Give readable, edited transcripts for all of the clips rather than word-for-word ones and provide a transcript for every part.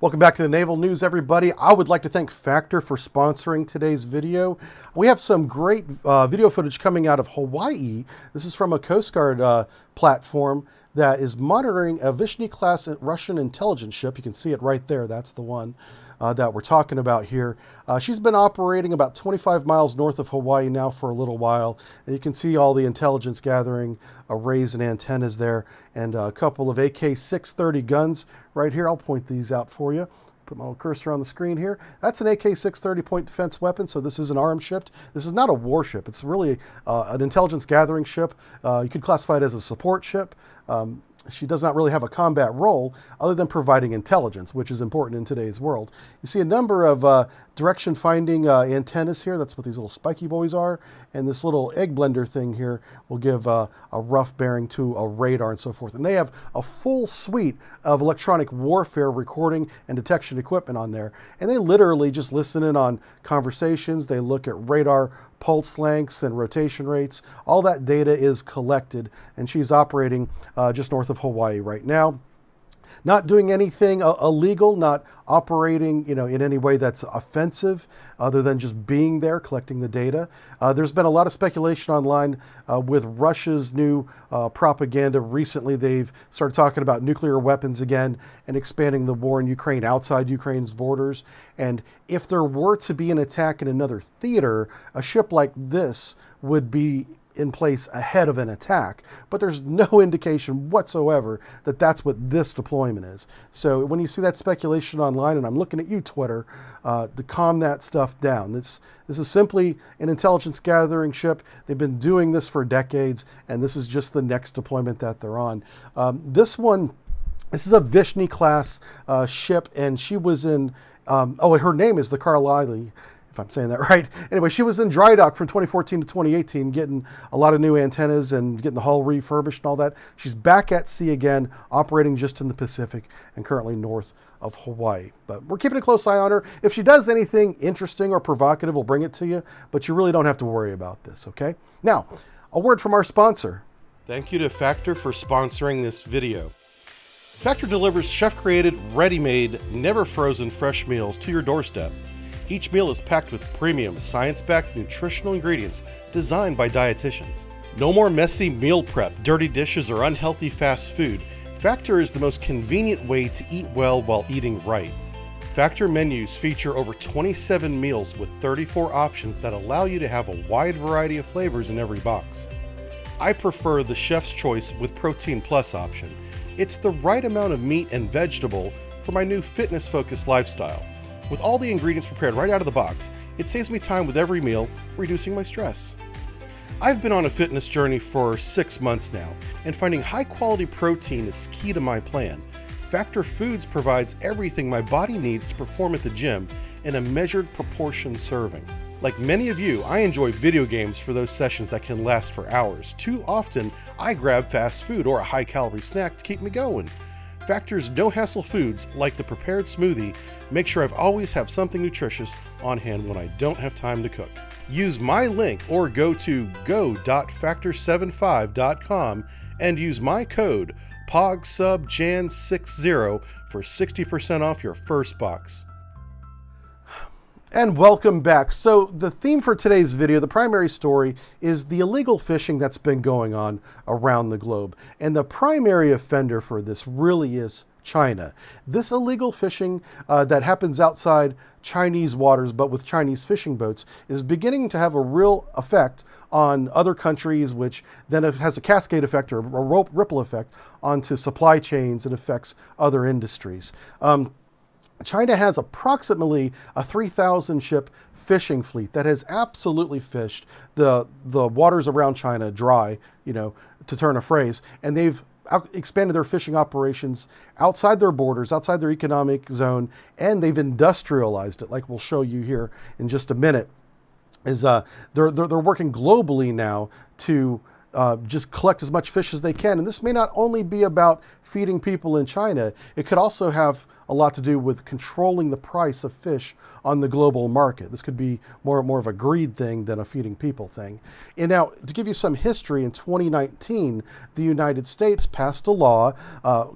Welcome back to the Naval News, everybody. I would like to thank Factor for sponsoring today's video. We have some great video footage coming out of Hawaii. This is from a Coast Guard platform that is monitoring a Vishny-class Russian intelligence ship. You can see it right there. That's the one that we're talking about here. She's been operating about 25 miles north of Hawaii now for a little while. And you can see all the intelligence gathering arrays and antennas there, and a couple of AK-630 guns right here. I'll point these out for you. Put my little cursor on the screen here. That's an AK-630 point defense weapon, so this is an armed ship. This is not a warship. It's really an intelligence gathering ship. You could classify it as a support ship. She does not really have a combat role other than providing intelligence, which is important in today's world. You see a number of direction finding antennas here. That's what these little spiky boys are. And this little egg blender thing here will give a rough bearing to a radar and so forth. And they have a full suite of electronic warfare recording and detection equipment on there. And they literally just listen in on conversations. They look at radar pulse lengths and rotation rates. All that data is collected, and she's operating just north of Hawaii right now. Not doing anything illegal, not operating, in any way that's offensive, other than just being there, collecting the data. There's been a lot of speculation online with Russia's new propaganda. Recently, they've started talking about nuclear weapons again and expanding the war in Ukraine outside Ukraine's borders. And if there were to be an attack in another theater, a ship like this would be in place ahead of an attack, but there's no indication whatsoever that that's what this deployment is. So when you see that speculation online, and I'm looking at you, Twitter, to calm that stuff down. This is simply an intelligence gathering ship. They've been doing this for decades, and this is just the next deployment that they're on. This is a Vishny class ship, and she was in, her name is the Carlisle, if I'm saying that right. Anyway, she was in dry dock from 2014 to 2018, getting a lot of new antennas and getting the hull refurbished and all that. She's back at sea again, operating just in the Pacific and currently north of Hawaii. But we're keeping a close eye on her. If she does anything interesting or provocative, we'll bring it to you, but you really don't have to worry about this, okay? Now, a word from our sponsor. Thank you to Factor for sponsoring this video. Factor delivers chef-created, ready-made, never-frozen fresh meals to your doorstep. Each meal is packed with premium, science-backed nutritional ingredients designed by dietitians. No more messy meal prep, dirty dishes, or unhealthy fast food. Factor is the most convenient way to eat well while eating right. Factor menus feature over 27 meals with 34 options that allow you to have a wide variety of flavors in every box. I prefer the Chef's Choice with Protein Plus option. It's the right amount of meat and vegetable for my new fitness-focused lifestyle. With all the ingredients prepared right out of the box, it saves me time with every meal, reducing my stress. I've been on a fitness journey for 6 months now, and finding high-quality protein is key to my plan. Factor Foods provides everything my body needs to perform at the gym in a measured proportion serving. Like many of you, I enjoy video games for those sessions that can last for hours. Too often, I grab fast food or a high-calorie snack to keep me going. Factor's no-hassle foods, like the prepared smoothie, make sure I've always have something nutritious on hand when I don't have time to cook. Use my link or go to go.factor75.com and use my code POGSUBJAN60 for 60% off your first box. And welcome back. So the theme for today's video, the primary story, is the illegal fishing that's been going on around the globe. And the primary offender for this really is China. This illegal fishing that happens outside Chinese waters, but with Chinese fishing boats, is beginning to have a real effect on other countries, which then has a cascade effect or a ripple effect onto supply chains and affects other industries. China has approximately a 3,000 ship fishing fleet that has absolutely fished the waters around China dry, to turn a phrase, and they've expanded their fishing operations outside their borders, outside their economic zone, and they've industrialized it, like we'll show you here in just a minute. They're working globally now to just collect as much fish as they can. And this may not only be about feeding people in China, it could also have a lot to do with controlling the price of fish on the global market. This could be more of a greed thing than a feeding people thing. And now, to give you some history, in 2019, the United States passed a law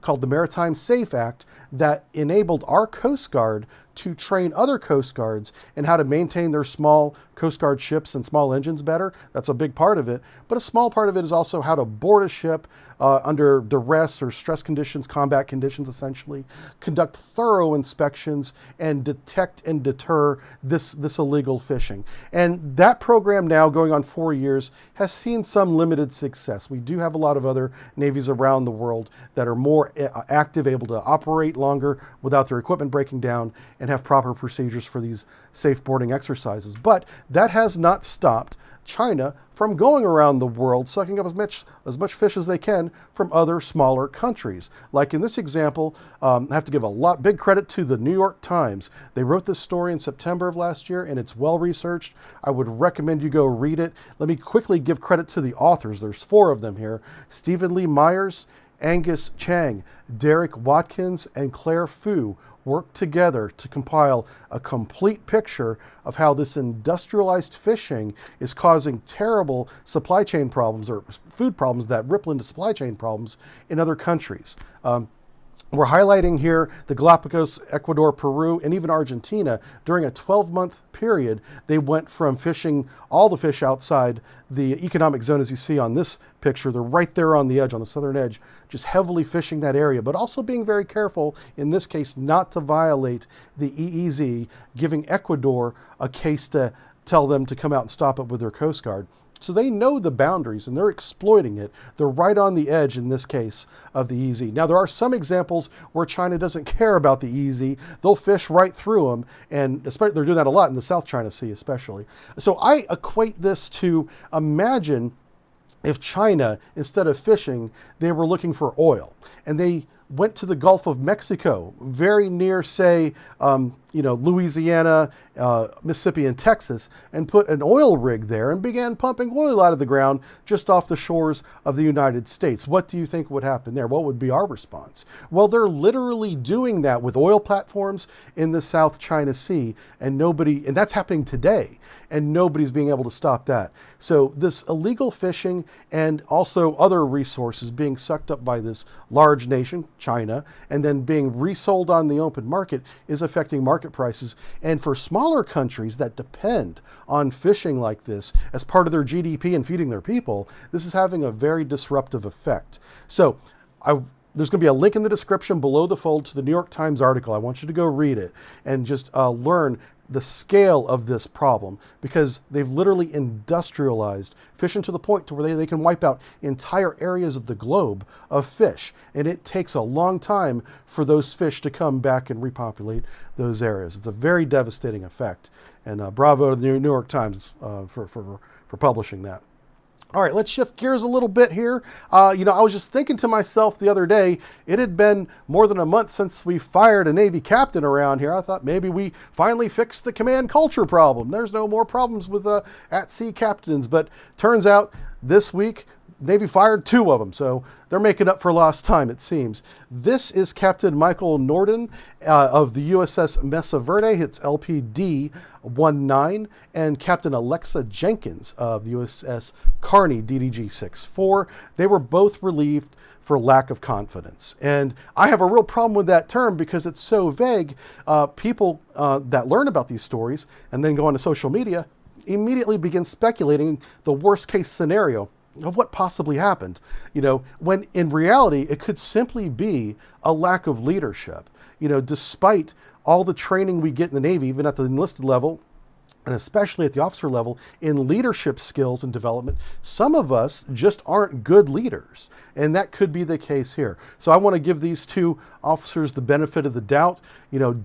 called the Maritime Safe Act that enabled our Coast Guard to train other Coast Guards in how to maintain their small Coast Guard ships and small engines better. That's a big part of it. But a small part of it is also how to board a ship under duress or stress conditions, combat conditions essentially, conduct thorough inspections, and detect and deter this illegal fishing. And that program now, going on 4 years, has seen some limited success. We do have a lot of other navies around the world that are more active, able to operate longer without their equipment breaking down, and have proper procedures for these safe boarding exercises. But that has not stopped China from going around the world sucking up as much fish as they can from other smaller countries. Like in this example, I have to give big credit to the New York Times. They wrote this story in September of last year, and it's well researched. I would recommend you go read it. Let me quickly give credit to the authors. There's 4 of them here: Stephen Lee Myers, Angus Chang, Derek Watkins, and Claire Fu worked together to compile a complete picture of how this industrialized fishing is causing terrible supply chain problems, or food problems that ripple into supply chain problems in other countries. We're highlighting here the Galapagos, Ecuador, Peru, and even Argentina. During a 12-month period, they went from fishing all the fish outside the economic zone, as you see on this picture. They're right there on the edge, on the southern edge, just heavily fishing that area, but also being very careful, in this case, not to violate the EEZ, giving Ecuador a case to tell them to come out and stop it with their Coast Guard. So they know the boundaries and they're exploiting it. They're right on the edge, in this case, of the EEZ. Now, there are some examples where China doesn't care about the EEZ. They'll fish right through them, and especially, they're doing that a lot in the South China Sea especially. So I equate this to, imagine if China, instead of fishing, they were looking for oil, and they went to the Gulf of Mexico, very near, say, Louisiana, Mississippi, and Texas, and put an oil rig there and began pumping oil out of the ground just off the shores of the United States. What do you think would happen there? What would be our response? Well, they're literally doing that with oil platforms in the South China Sea, and that's happening today, and nobody's being able to stop that. So this illegal fishing and also other resources being sucked up by this large nation, China, and then being resold on the open market is affecting market prices. And for smaller countries that depend on fishing like this as part of their GDP and feeding their people, this is having a very disruptive effect. So there's going to be a link in the description below the fold to the New York Times article. I want you to go read it and just learn the scale of this problem, because they've literally industrialized fishing to the point to where they can wipe out entire areas of the globe of fish. And it takes a long time for those fish to come back and repopulate those areas. It's a very devastating effect. And bravo to the New York Times for publishing that. All right, let's shift gears a little bit here. I was just thinking to myself the other day, it had been more than a month since we fired a Navy captain around here. I thought maybe we finally fixed the command culture problem. There's no more problems with at-sea captains. But turns out this week, Navy fired 2 of them, so they're making up for lost time, it seems. This is Captain Michael Norden of the USS Mesa Verde. It's LPD-19, and Captain Alexa Jenkins of the USS Carney DDG-64. They were both relieved for lack of confidence. And I have a real problem with that term because it's so vague. People that learn about these stories and then go onto social media immediately begin speculating the worst case scenario of what possibly happened, when in reality, it could simply be a lack of leadership. Despite all the training we get in the Navy, even at the enlisted level, and especially at the officer level, in leadership skills and development, some of us just aren't good leaders. And that could be the case here. So I want to give these 2 officers the benefit of the doubt.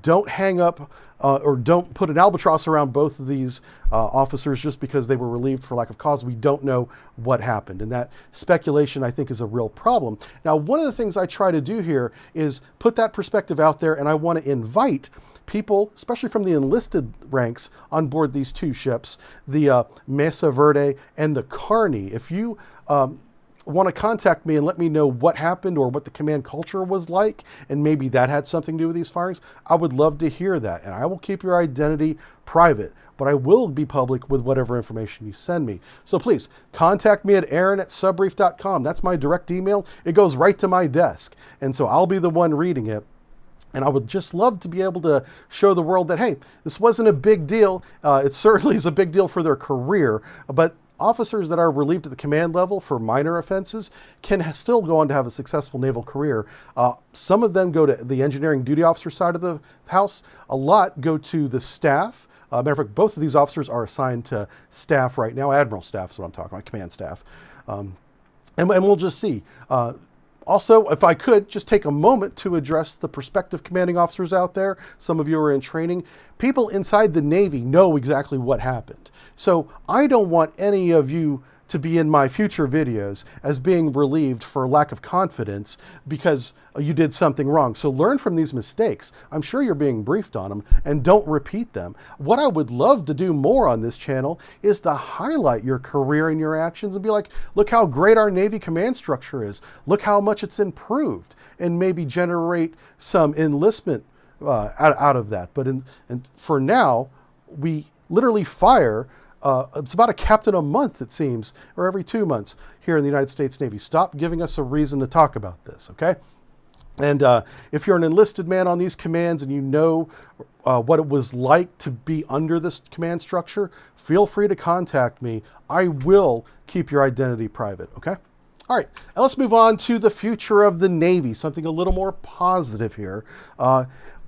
Don't hang up or don't put an albatross around both of these officers just because they were relieved for lack of cause. We don't know what happened. And that speculation, I think, is a real problem. Now, one of the things I try to do here is put that perspective out there, and I want to invite people, especially from the enlisted ranks, on board these 2 ships, the Mesa Verde and the Carney. If you want to contact me and let me know what happened or what the command culture was like, and maybe that had something to do with these firings, I would love to hear that. And I will keep your identity private, but I will be public with whatever information you send me. So please contact me at aaron@subbrief.com. That's my direct email. It goes right to my desk. And so I'll be the one reading it. And I would just love to be able to show the world that, hey, this wasn't a big deal. It certainly is a big deal for their career, but officers that are relieved at the command level for minor offenses can still go on to have a successful naval career. Some of them go to the engineering duty officer side of the house. A lot go to the staff. Matter of fact, both of these officers are assigned to staff right now. Admiral staff is what I'm talking about, command staff. And we'll just see. Also, if I could, just take a moment to address the prospective commanding officers out there. Some of you are in training. People inside the Navy know exactly what happened. So I don't want any of you to be in my future videos as being relieved for lack of confidence because you did something wrong. So learn from these mistakes. I'm sure you're being briefed on them, and don't repeat them. What I would love to do more on this channel is to highlight your career and your actions and be like, look how great our Navy command structure is. Look how much it's improved, and maybe generate some enlistment out of that. But for now, we literally fire it's about a captain a month, it seems, or every 2 months here in the United States Navy. Stop giving us a reason to talk about this, okay? And if you're an enlisted man on these commands and you know what it was like to be under this command structure, feel free to contact me. I will keep your identity private, okay? All right, now let's move on to the future of the Navy, something a little more positive here.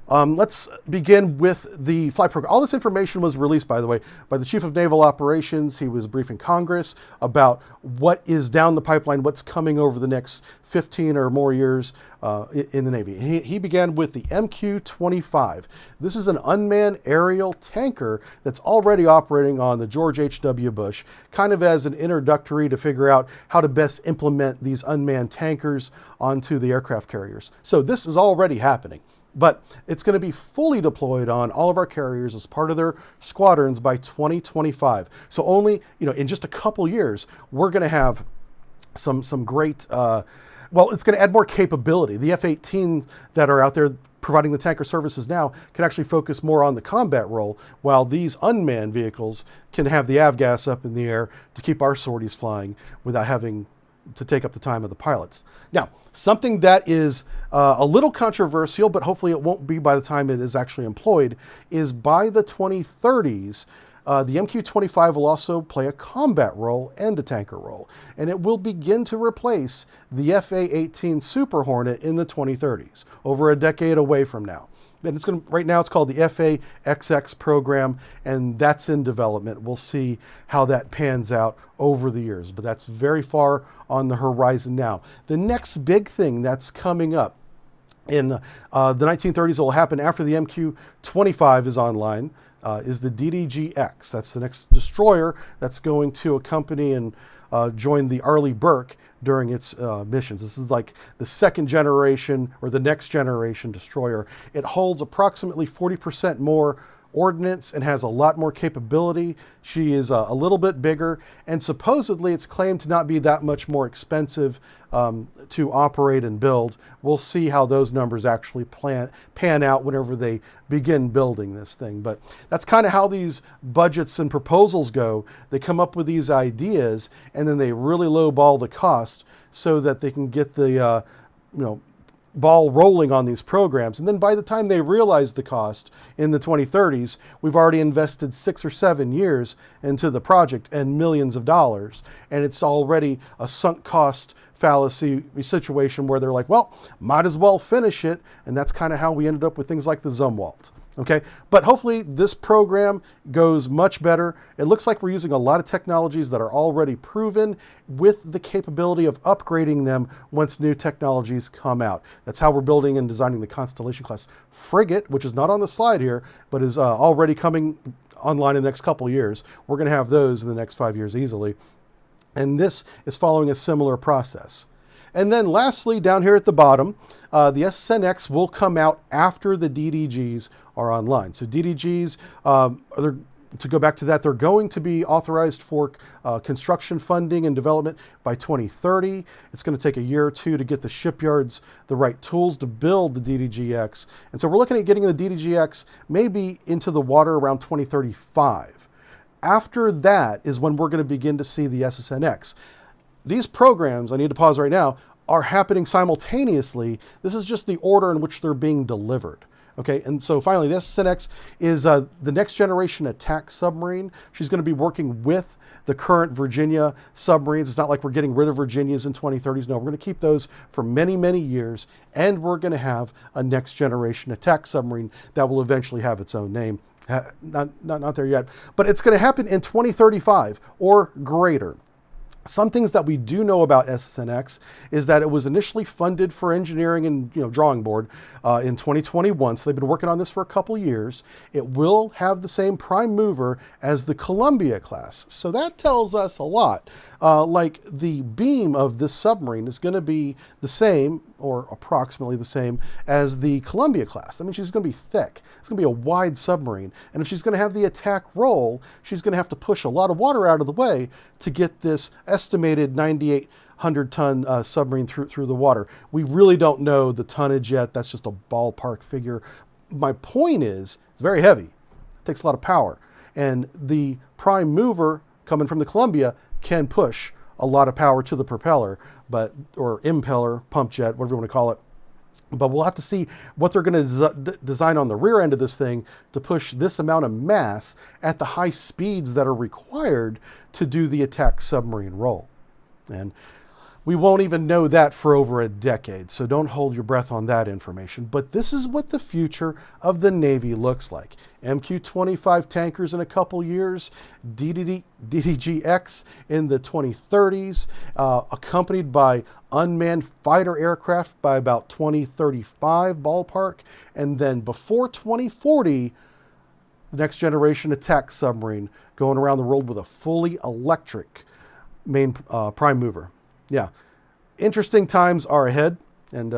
Let's begin with the flight program. All this information was released, by the way, by the Chief of Naval Operations. He was briefing Congress about what is down the pipeline, what's coming over the next 15 or more years in the Navy. He began with the MQ-25. This is an unmanned aerial tanker that's already operating on the George H.W. Bush, kind of as an introductory to figure out how to best implement these unmanned tankers onto the aircraft carriers. So this is already happening. But it's going to be fully deployed on all of our carriers as part of their squadrons by 2025. So only, in just a couple years, we're going to have some great, well, it's going to add more capability. The F-18s that are out there providing the tanker services now can actually focus more on the combat role, while these unmanned vehicles can have the avgas up in the air to keep our sorties flying without having to take up the time of the pilots. Now, something that is a little controversial, but hopefully it won't be by the time it is actually employed, is by the 2030s, the MQ-25 will also play a combat role and a tanker role, and it will begin to replace the FA-18 Super Hornet in the 2030s, over a decade away from now. And right now it's called the FA-XX program, and that's in development. We'll see how that pans out over the years, but that's very far on the horizon now. The next big thing that's coming up in the 1930s, will happen after the MQ-25 is online, is the DDG-X. That's the next destroyer that's going to accompany and join the Arleigh Burke during its missions. This is like the second generation or the next generation destroyer. It holds approximately 40% more ordnance and has a lot more capability. She is a little bit bigger, and supposedly it's claimed to not be that much more expensive to operate and build. We'll see how those numbers actually pan out whenever they begin building this thing. But that's kind of how these budgets and proposals go. They come up with these ideas, and then they really lowball the cost so that they can get the ball rolling on these programs. And then by the time they realize the cost in the 2030s, we've already invested 6 or 7 years into the project and millions of dollars. And it's already a sunk cost fallacy situation where they're like, well, might as well finish it. And that's kind of how we ended up with things like the Zumwalt. Okay, but hopefully this program goes much better. It looks like we're using a lot of technologies that are already proven with the capability of upgrading them once new technologies come out. That's how we're building and designing the Constellation class frigate, which is not on the slide here, but is already coming online in the next couple years. We're going to have those in the next 5 years easily. And this is following a similar process. And then lastly, down here at the bottom, the SNX will come out after the DDGs are online. So DDGs, they're To go back to that, they're going to be authorized for construction funding and development by 2030. It's going to take a year or two to get the shipyards the right tools to build the DDGX. And so we're looking at getting the DDGX maybe into the water around 2035. After that is when we're going to begin to see the SSNX. These programs, I need to pause right now, are happening simultaneously. This is just the order in which they're being delivered. Okay, and so finally, the SSNX is the next generation attack submarine. She's going to be working with the current Virginia submarines. It's not like we're getting rid of Virginias in 2030s. No, we're going to keep those for many, many years, and we're going to have a next generation attack submarine that will eventually have its own name. Not there yet, but it's going to happen in 2035 or greater. Some things that we do know about SSNX is that it was initially funded for engineering and drawing board in 2021. So they've been working on this for a couple years. It will have the same prime mover as the Columbia class. So that tells us a lot. Like the beam of this submarine is going to be the same or approximately the same as the Columbia class. I mean, she's going to be thick. It's going to be a wide submarine. And if she's going to have the attack role, she's going to have to push a lot of water out of the way to get this estimated 9,800-ton submarine through the water. We really don't know the tonnage yet. That's just a ballpark figure. My point is, it's very heavy. It takes a lot of power. And the prime mover coming from the Columbia can push a lot of power to the propeller, or impeller, pump jet, whatever you want to call it. But we'll have to see what they're going to design on the rear end of this thing to push this amount of mass at the high speeds that are required to do the attack submarine role. And we won't even know that for over a decade, so don't hold your breath on that information. But this is what the future of the Navy looks like. MQ-25 tankers in a couple years, DDGX in the 2030s, accompanied by unmanned fighter aircraft by about 2035 ballpark, and then before 2040, the next generation attack submarine going around the world with a fully electric main prime mover. Yeah, interesting times are ahead. And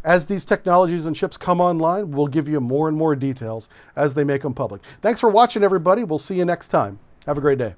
as these technologies and ships come online, we'll give you more and more details as they make them public. Thanks for watching, everybody. We'll see you next time. Have a great day.